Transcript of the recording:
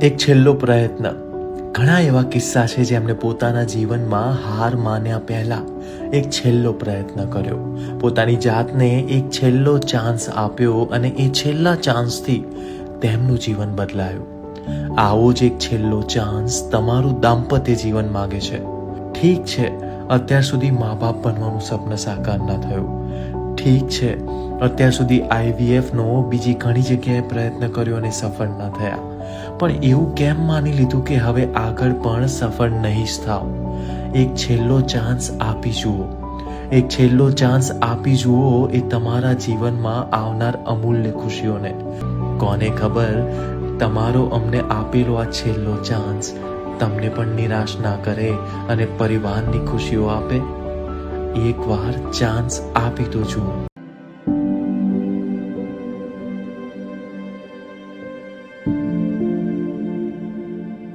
એક છેલ્લો પ્રયત્ન. ઘણા એવા કિસ્સા છે જેમણે પોતાના જીવનમાં હાર માન્યા પહેલા એક છેલ્લો પ્રયત્ન કર્યો, પોતાની જાતને એક છેલ્લો ચાન્સ આપ્યો અને એ છેલ્લા ચાન્સથી તેમનું જીવન બદલાયું. આવો જ એક છેલ્લો ચાન્સ તમારું દાંપત્ય જીવન માગે છે. ઠીક છે, અત્યાર સુધી મા બાપ બનવાનું સપન સાકાર ન થયું. ઠીક છે, અત્યાર સુધી IVFનો બીજી ઘણી જગ્યાએ પ્રયત્ન કર્યો અને સફળ ન થયા. પણ એવું કેમ માની લીધું કે હવે આગળ પણ સફળ નહીં જ થાવ? એક છેલ્લો ચાન્સ આપી જુઓ. એક છેલ્લો ચાન્સ આપી જુઓ એ તમારા જીવનમાં આવનાર અમૂલ્ય ખુશીઓને. કોને ખબર, તમારો અમને આપેલો આ છેલ્લો ચાન્સ તમને પણ નિરાશ ના કરે અને પરિવારની ખુશીઓ આપે. એકવાર ચાન્સ આપી તો જુઓ.